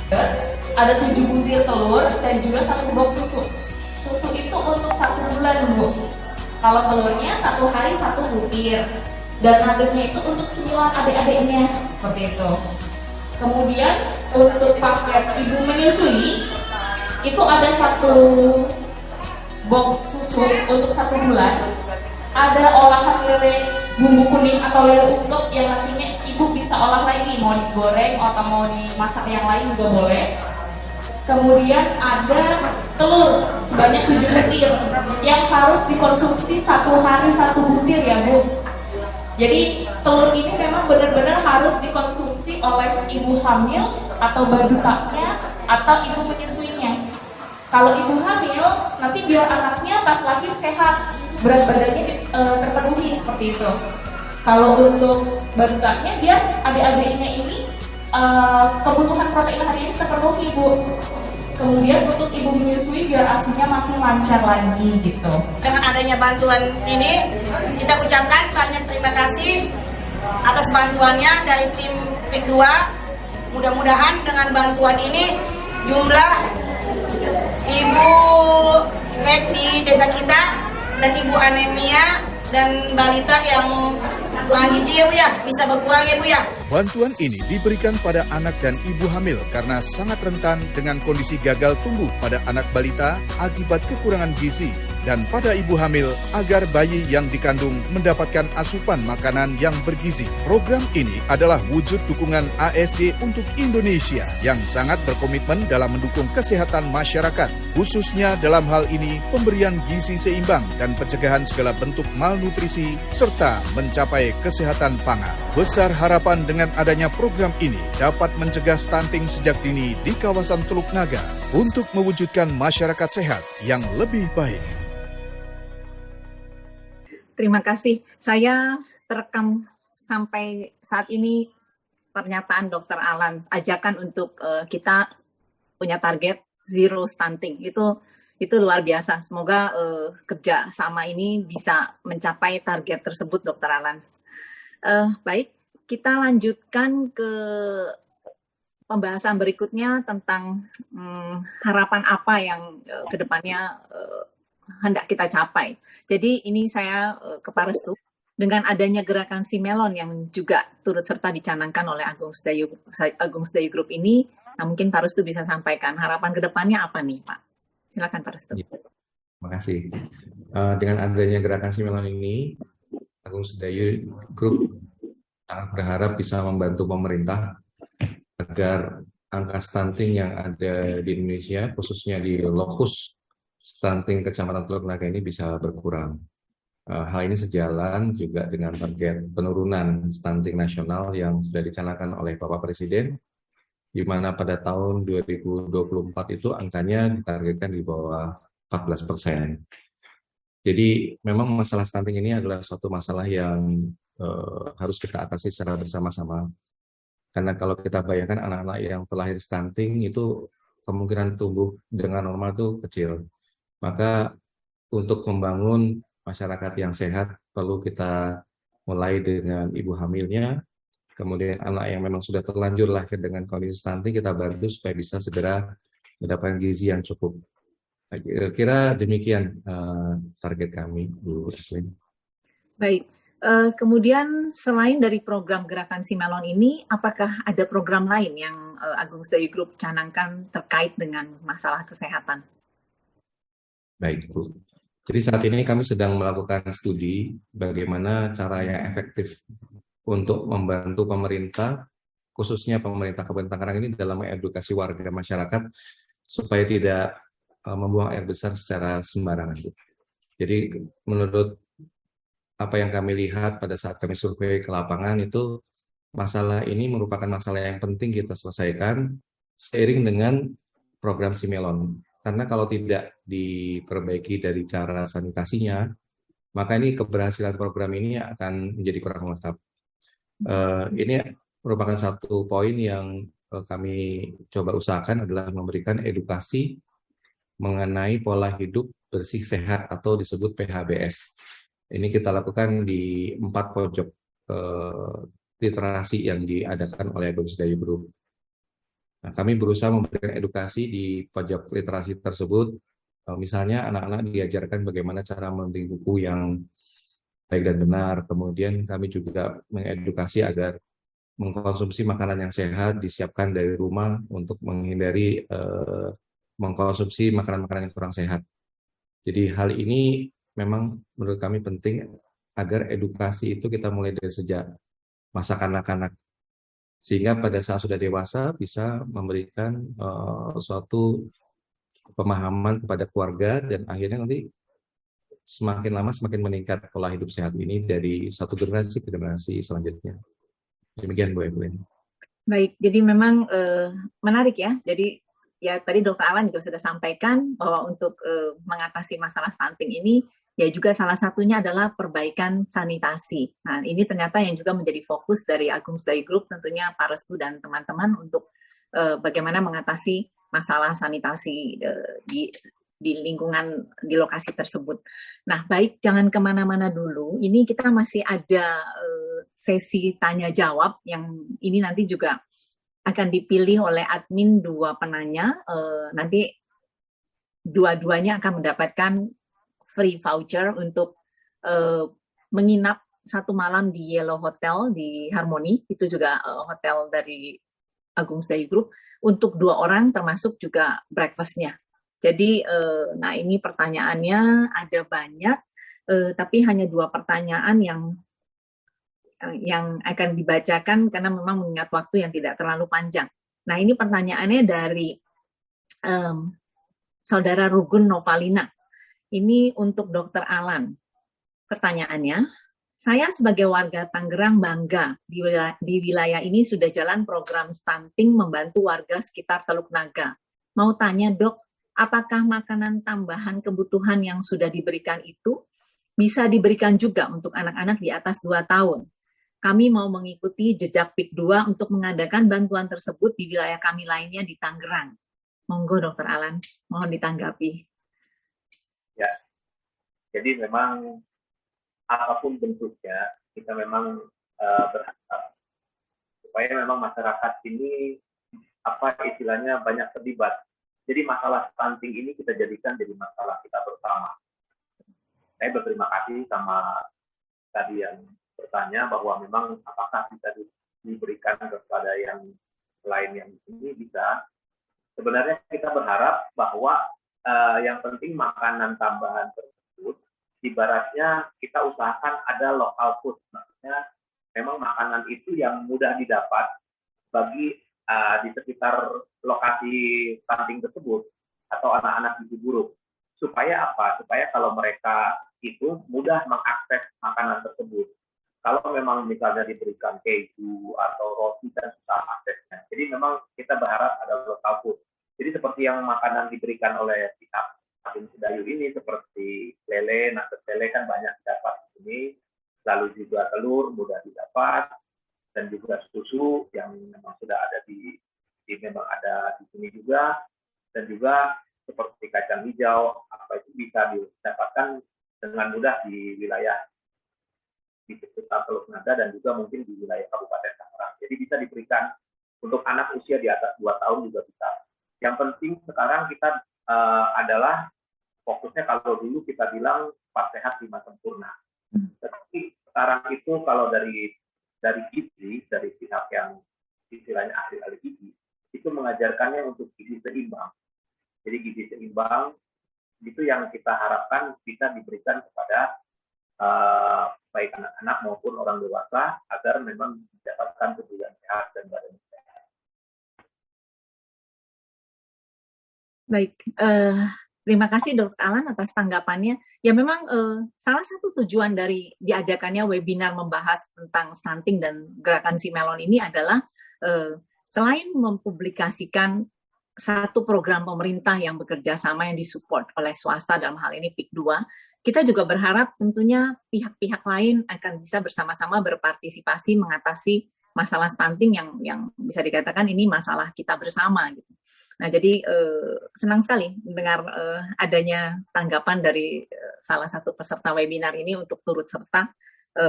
[SPEAKER 7] Ada 7 butir telur dan juga 1 box susu. Susu itu untuk 1 bulan, Bu. Kalau telurnya 1 hari 1 butir, dan nuggetnya itu untuk cemilan adik-adiknya, seperti itu. Kemudian untuk paket ibu menyusui, itu ada 1 box susu untuk 1 bulan. Ada olahan lele bumbu kuning atau lele ungkep yang nantinya ibu bisa olah lagi, mau digoreng atau mau dimasak yang lain juga boleh. Kemudian ada telur sebanyak 7 butir yang harus dikonsumsi 1 hari 1 butir ya Bu. Jadi telur ini memang benar-benar harus dikonsumsi oleh ibu hamil atau badutanya atau ibu menyusuinya. Kalau ibu hamil, nanti biar anaknya pas lahir sehat, berat badannya terpenuhi seperti itu. Kalau untuk badutanya, biar adik-adiknya ini kebutuhan protein harian terpenuhi Bu. Kemudian untuk ibu menyusui biar asinya makin lancar lagi gitu.
[SPEAKER 8] Dengan adanya bantuan ini, kita ucapkan banyak terima kasih atas bantuannya dari tim PIK 2. Mudah-mudahan dengan bantuan ini jumlah ibu PET di desa kita dan ibu anemia dan balita yang kurang gizi ya Bu ya, bisa berkurang ya Bu ya.
[SPEAKER 4] Bantuan ini diberikan pada anak dan ibu hamil karena sangat rentan dengan kondisi gagal tumbuh pada anak balita akibat kekurangan gizi, dan pada ibu hamil agar bayi yang dikandung mendapatkan asupan makanan yang bergizi. Program ini adalah wujud dukungan ASD untuk Indonesia yang sangat berkomitmen dalam mendukung kesehatan masyarakat, khususnya dalam hal ini pemberian gizi seimbang dan pencegahan segala bentuk malnutrisi serta mencapai kesehatan pangan. Besar harapan dengan adanya program ini dapat mencegah stunting sejak dini di kawasan Teluk Naga untuk mewujudkan masyarakat sehat yang lebih baik.
[SPEAKER 1] Terima kasih. Saya terekam sampai saat ini pernyataan Dr. Alan, ajakan untuk kita punya target zero stunting. Itu luar biasa. Semoga kerja sama ini bisa mencapai target tersebut, Dr. Alan. Baik, kita lanjutkan ke pembahasan berikutnya tentang harapan apa yang kedepannya hendak kita capai. Jadi ini saya ke Pak Restu, dengan adanya gerakan Simelon yang juga turut serta dicanangkan oleh Agung Sedayu Group ini, nah mungkin Pak Restu bisa sampaikan harapan kedepannya apa nih Pak? Silakan Pak Restu.
[SPEAKER 2] Terima kasih. Dengan adanya gerakan Simelon ini, Agung Sedayu Group sangat berharap bisa membantu pemerintah agar angka stunting yang ada di Indonesia, khususnya di lokus stunting Kecamatan Teluk Naga ini bisa berkurang. Hal ini sejalan juga dengan target penurunan stunting nasional yang sudah dicanangkan oleh Bapak Presiden, di mana pada tahun 2024 itu angkanya ditargetkan di bawah 14%. Jadi memang masalah stunting ini adalah suatu masalah yang harus kita atasi secara bersama-sama. Karena kalau kita bayangkan anak-anak yang terlahir stunting itu kemungkinan tumbuh dengan normal itu kecil. Maka untuk membangun masyarakat yang sehat perlu kita mulai dengan ibu hamilnya, kemudian anak yang memang sudah terlanjur lahir dengan kondisi stunting kita bantu supaya bisa segera mendapatkan gizi yang cukup. Kira demikian target kami, Bu Evelyn.
[SPEAKER 1] Baik, kemudian selain dari program gerakan Simelon ini, apakah ada program lain yang Agung Sedayu Group canangkan terkait dengan masalah kesehatan?
[SPEAKER 2] Baik, Bu. Jadi saat ini kami sedang melakukan studi bagaimana cara yang efektif untuk membantu pemerintah, khususnya pemerintah Kabupaten Tangerang ini dalam mengedukasi warga masyarakat supaya tidak membuang air besar secara sembarangan. Jadi menurut apa yang kami lihat pada saat kami survei ke lapangan itu, masalah ini merupakan masalah yang penting kita selesaikan seiring dengan program Simelon. Karena kalau tidak diperbaiki dari cara sanitasinya, maka ini keberhasilan program ini akan menjadi kurang lengkap. Ini merupakan satu poin yang kami coba usahakan adalah memberikan edukasi mengenai pola hidup bersih sehat atau disebut PHBS. Ini kita lakukan di 4 pojok literasi yang diadakan oleh Agung Sedayu Group. Nah, kami berusaha memberikan edukasi di pojok literasi tersebut. Misalnya anak-anak diajarkan bagaimana cara membeli buku yang baik dan benar. Kemudian kami juga mengedukasi agar mengkonsumsi makanan yang sehat, disiapkan dari rumah untuk menghindari mengkonsumsi makanan-makanan yang kurang sehat. Jadi hal ini memang menurut kami penting agar edukasi itu kita mulai dari sejak masa kanak-kanak. Sehingga pada saat sudah dewasa bisa memberikan suatu pemahaman kepada keluarga, dan akhirnya nanti semakin lama semakin meningkat pola hidup sehat ini dari satu generasi ke generasi selanjutnya. Demikian Bu Evelyn.
[SPEAKER 1] Baik, jadi memang menarik ya. Jadi ya tadi Dr. Alan juga sudah sampaikan bahwa untuk mengatasi masalah stunting ini ya juga salah satunya adalah perbaikan sanitasi. Nah, ini ternyata yang juga menjadi fokus dari Agung Sedayu Group, tentunya Pak Restu dan teman-teman untuk bagaimana mengatasi masalah sanitasi di lingkungan, di lokasi tersebut. Nah, baik, jangan kemana-mana dulu. Ini kita masih ada sesi tanya-jawab yang ini nanti juga akan dipilih oleh admin 2 penanya. Nanti dua-duanya akan mendapatkan free voucher untuk menginap 1 malam di Yellow Hotel di Harmony. Itu juga hotel dari Agung Sedayu Group. Untuk 2 orang termasuk juga breakfast-nya. Jadi, nah ini pertanyaannya ada banyak, tapi hanya 2 pertanyaan yang akan dibacakan karena memang mengingat waktu yang tidak terlalu panjang. Nah ini pertanyaannya dari Saudara Rugun Novalina. Ini untuk Dr. Alan. Pertanyaannya, saya sebagai warga Tangerang bangga di wilayah ini sudah jalan program stunting membantu warga sekitar Teluk Naga. Mau tanya Dok, apakah makanan tambahan kebutuhan yang sudah diberikan itu bisa diberikan juga untuk anak-anak di atas 2 tahun? Kami mau mengikuti jejak PIK 2 untuk mengadakan bantuan tersebut di wilayah kami lainnya di Tangerang. Monggo Dr. Alan, mohon ditanggapi.
[SPEAKER 3] Ya, jadi memang apapun bentuknya, kita memang berharap supaya memang masyarakat ini istilahnya banyak terlibat. Jadi masalah stunting ini kita jadikan jadi masalah kita bersama. Saya berterima kasih sama tadi yang bertanya bahwa memang apakah bisa diberikan kepada yang lain yang ini bisa. Sebenarnya kita berharap bahwa yang penting makanan tambahan tersebut, ibaratnya kita usahakan ada local food. Maksudnya memang makanan itu yang mudah didapat bagi di sekitar lokasi stunting tersebut atau anak-anak gizi buruk. Supaya apa? Supaya kalau mereka itu mudah mengakses makanan tersebut. Kalau memang misalnya diberikan keju atau roti dan susah aksesnya. Jadi memang kita berharap ada local food. Jadi seperti yang makanan diberikan oleh pihak Agung Sedayu ini seperti lele, nugget lele kan banyak didapat di sini. Lalu juga telur mudah didapat. Dan juga susu yang memang sudah ada memang ada di sini juga, dan juga seperti kacang hijau itu bisa didapatkan dengan mudah di wilayah di sekitar Teluk Naga dan juga mungkin di wilayah Kabupaten Tangerang. Jadi bisa diberikan untuk anak usia di atas 2 tahun juga bisa. Yang penting sekarang kita adalah fokusnya, kalau dulu kita bilang 4 sehat 5 sempurna. Tetapi sekarang itu kalau dari gizi, dari pihak yang istilahnya ahli-ahli gizi, itu mengajarkannya untuk gizi seimbang. Jadi gizi seimbang itu yang kita harapkan bisa diberikan kepada baik anak-anak maupun orang dewasa agar memang mendapatkan tubuh yang sehat dan badan yang sehat.
[SPEAKER 1] Baik, terima kasih Dr. Alan atas tanggapannya. Ya memang salah satu tujuan dari diadakannya webinar membahas tentang stunting dan gerakan Si Melon ini adalah selain mempublikasikan satu program pemerintah yang bekerja sama yang disupport oleh swasta, dalam hal ini PIK 2, kita juga berharap tentunya pihak-pihak lain akan bisa bersama-sama berpartisipasi mengatasi masalah stunting yang bisa dikatakan ini masalah kita bersama gitu. Nah, jadi senang sekali mendengar adanya tanggapan dari salah satu peserta webinar ini untuk turut serta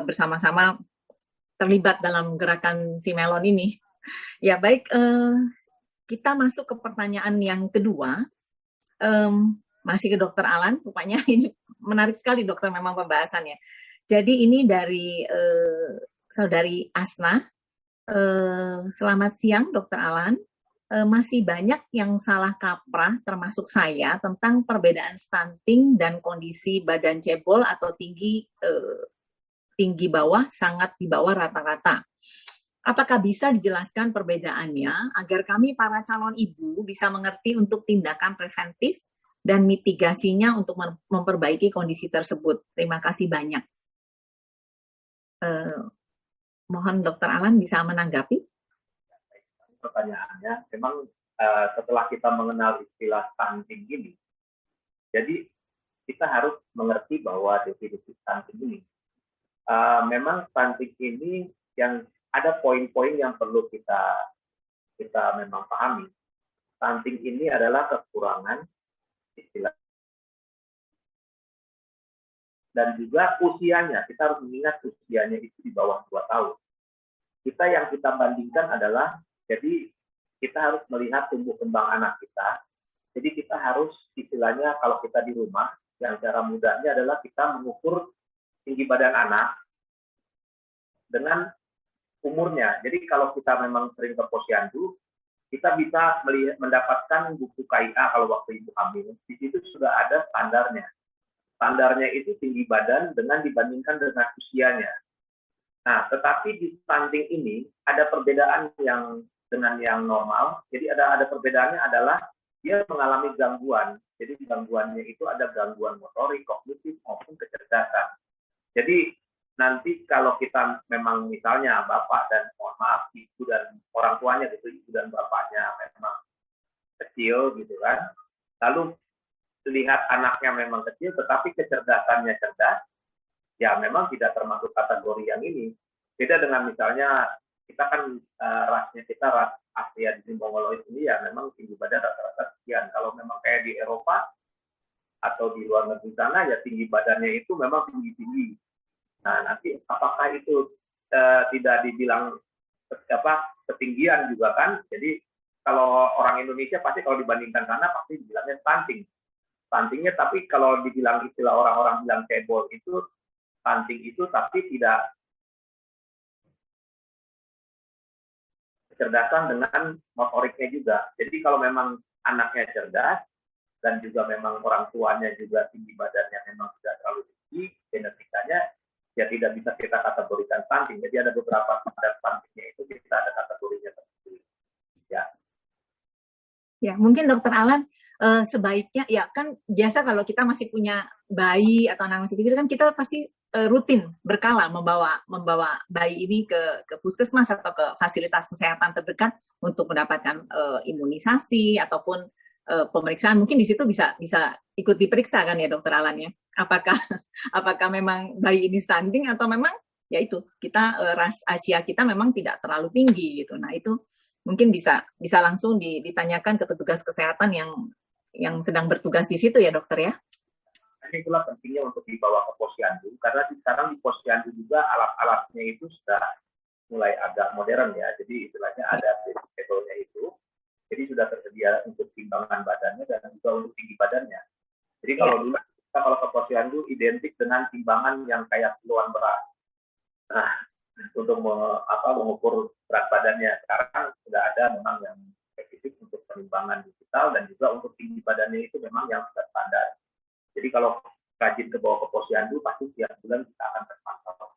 [SPEAKER 1] bersama-sama terlibat dalam gerakan Si Melon ini. Ya, baik, kita masuk ke pertanyaan yang kedua. Masih ke Dr. Alan, rupanya ini menarik sekali Dokter memang pembahasannya. Jadi ini dari Saudari Asna. Selamat siang Dr. Alan. Masih banyak yang salah kaprah termasuk saya tentang perbedaan stunting dan kondisi badan cebol atau tinggi bawah sangat di bawah rata-rata. Apakah bisa dijelaskan perbedaannya agar kami para calon ibu bisa mengerti untuk tindakan preventif dan mitigasinya untuk memperbaiki kondisi tersebut. Terima kasih banyak. Mohon Dr. Alan bisa menanggapi.
[SPEAKER 3] Pertanyaannya, memang setelah kita mengenal istilah stunting ini, jadi kita harus mengerti bahwa definisi stunting ini, memang stunting ini yang ada poin-poin yang perlu kita memang pahami. Stunting ini adalah kekurangan istilah dan juga usianya. Kita harus mengingat usianya itu di bawah 2 tahun. Yang kita bandingkan adalah, jadi kita harus melihat tumbuh kembang anak kita. Jadi kita harus istilahnya kalau kita di rumah, yang cara mudahnya adalah kita mengukur tinggi badan anak dengan umurnya. Jadi kalau kita memang sering ke posyandu, kita bisa mendapatkan buku KIA kalau waktu ibu hamil. Di situ sudah ada standarnya. Standarnya itu tinggi badan dengan dibandingkan dengan usianya. Nah, tetapi di stunting ini ada perbedaan yang dengan yang normal. Jadi ada perbedaannya adalah dia mengalami gangguan. Jadi gangguannya itu ada gangguan motorik, kognitif maupun kecerdasan. Jadi nanti kalau kita memang misalnya bapak dan mohon maaf ibu dan orang tuanya gitu, ibu dan bapaknya memang kecil gitu kan, lalu lihat anaknya memang kecil tetapi kecerdasannya cerdas, ya memang tidak termasuk kategori yang ini. Beda dengan misalnya kita kan rasnya kita ras Asia di Mongoloid ini ya memang tinggi badan rata-rata sekian. Kalau memang kayak di Eropa atau di luar negeri sana ya tinggi badannya itu memang tinggi-tinggi. Nah, nanti apakah itu tidak dibilang ketinggian juga kan? Jadi kalau orang Indonesia pasti kalau dibandingkan sana pasti dibilangnya stunting. Stuntingnya, tapi kalau dibilang istilah orang-orang bilang cebol itu stunting itu tapi tidak kecerdasan dengan motoriknya juga. Jadi kalau memang anaknya cerdas dan juga memang orang tuanya juga tinggi badannya memang tidak terlalu tinggi, genetikanya ya tidak bisa kita kategorikan stunting. Jadi ada beberapa standar stuntingnya itu kita ada kategorinya tersendiri.
[SPEAKER 1] Ya, mungkin Dokter Alan sebaiknya ya kan biasa kalau kita masih punya bayi atau anak masih kecil kan kita pasti rutin berkala membawa bayi ini ke puskesmas atau ke fasilitas kesehatan terdekat untuk mendapatkan imunisasi ataupun pemeriksaan. Mungkin di situ bisa ikut diperiksa kan ya Dokter Alan ya. Apakah memang bayi ini stunting atau memang ya itu kita ras Asia kita memang tidak terlalu tinggi gitu. Nah itu mungkin bisa langsung ditanyakan ke petugas kesehatan yang sedang bertugas di situ ya dokter ya.
[SPEAKER 3] Itulah pentingnya untuk dibawa ke posyandu karena sekarang di posyandu juga alat-alatnya itu sudah mulai agak modern ya. Jadi istilahnya ada levelnya itu. Jadi sudah tersedia untuk timbangan badannya dan juga untuk tinggi badannya. Jadi kalau dulu kita kalau ke posyandu identik dengan timbangan yang kayak kiloan berat. Nah, untuk mengukur berat badannya sekarang sudah ada memang yang spesifik untuk penimbangan digital dan juga untuk tinggi badannya itu memang yang sudah standar. Jadi kalau rajin ke bawah ke posyandu pasti tiap bulan kita akan terpantau.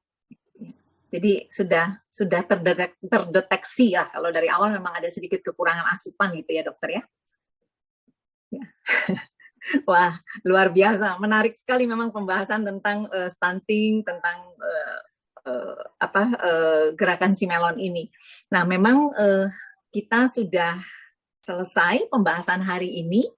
[SPEAKER 1] Jadi sudah terdeteksi ya kalau dari awal memang ada sedikit kekurangan asupan gitu ya dokter ya. Wah luar biasa, menarik sekali memang pembahasan tentang stunting, tentang gerakan Simelon ini. Nah memang kita sudah selesai pembahasan hari ini.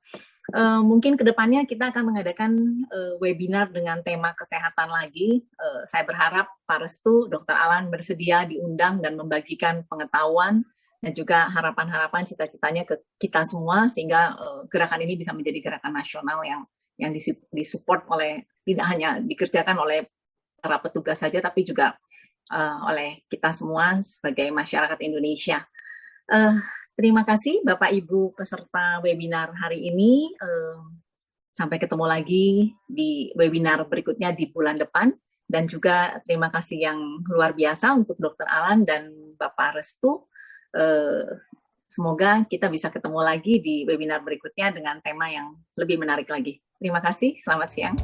[SPEAKER 1] Mungkin kedepannya kita akan mengadakan webinar dengan tema kesehatan lagi. Saya berharap Pak Restu, Dr. Alan bersedia diundang dan membagikan pengetahuan dan juga harapan-harapan cita-citanya ke kita semua sehingga gerakan ini bisa menjadi gerakan nasional yang disupport oleh tidak hanya dikerjakan oleh para petugas saja tapi juga oleh kita semua sebagai masyarakat Indonesia. Terima kasih Bapak Ibu peserta webinar hari ini. Sampai ketemu lagi di webinar berikutnya di bulan depan. Dan juga terima kasih yang luar biasa untuk Dr. Alan dan Bapak Restu. Semoga kita bisa ketemu lagi di webinar berikutnya dengan tema yang lebih menarik lagi. Terima kasih, selamat siang.